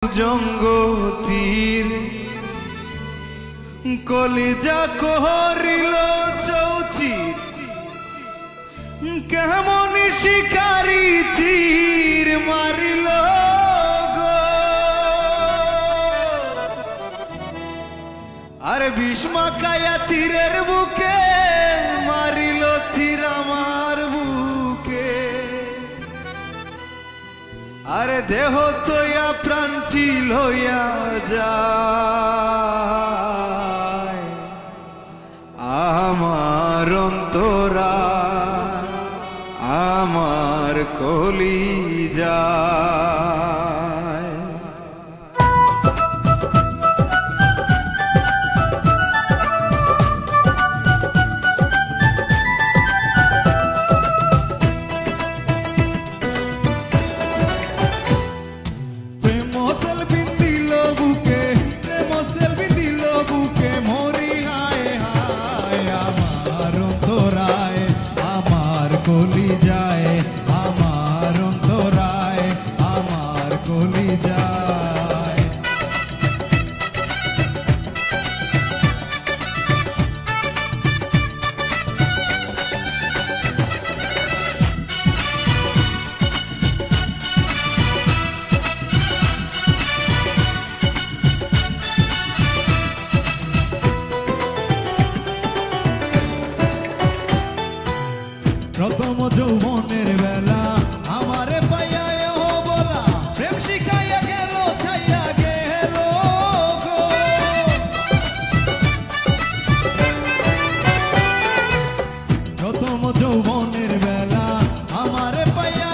জঙ্গতির কলিজা কহরিল চৌচির কেমন শিকারি তীর মারিল গো আর ভীষ্মাকায়া তীরের বুকে মারিল তীর আমার বুকে আরে দেহ তোয়া প্রাণটি লইয়া যায় আমার অন্তরা আমার কলিজা প্রথম যৌবনের বেলা আমারে পাইয়া বলা প্রেম শিখাইয়া গেল ছাইয়া গেল গো প্রথম যৌবনের বেলা আমারে পাইয়া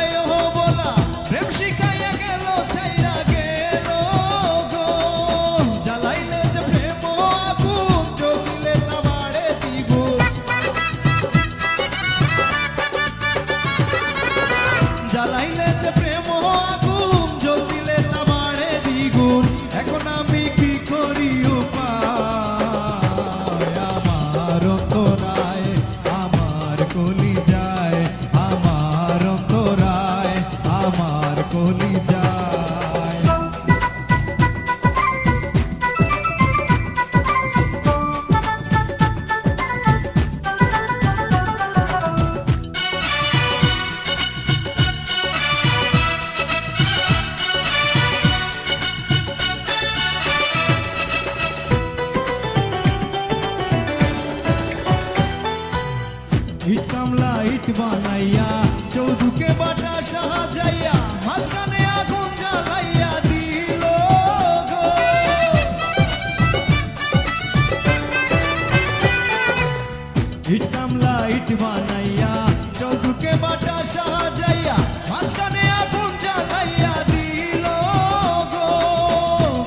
বলা প্রেম শিখাইয়া গেল ছাইয়া গেল গো জ্বালাইলে যে প্রেম আগুন জ্বলিলে তা বাড়ে দ্বিগুণ জ্বালাইলে যে প্রেম আগুন জ্বলিলে তা বাড়ে দ্বিগুণ এখন আমি কি করি উপায় আমার অন্তরায় আমার কলিজায় আমার অন্তরায় আমার কলিজায় ইট কামলা ইট বানাইয়া চৌধুকে বাটা সাহাযাইয়া মাঝখানে আগুন জ্বালাইয়া দিল গো ইট কামলা ইট বানাইয়া চৌধুকে বাটা সাহাযাইয়া মাঝখানে আগুন জ্বালাইয়া দিল গো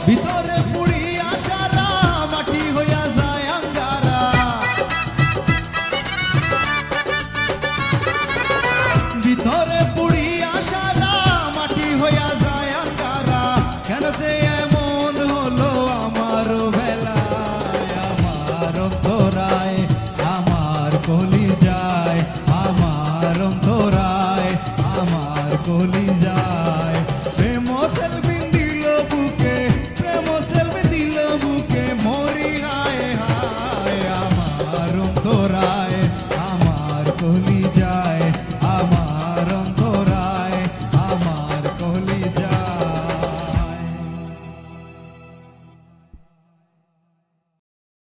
ভিতরে পুড়িয়া সারা মাটি হইয়া যায় আঙ্গারা ভিতরে পুড়িয়া সারা মাটি হইয়া যায় আঙ্গারা কেন যে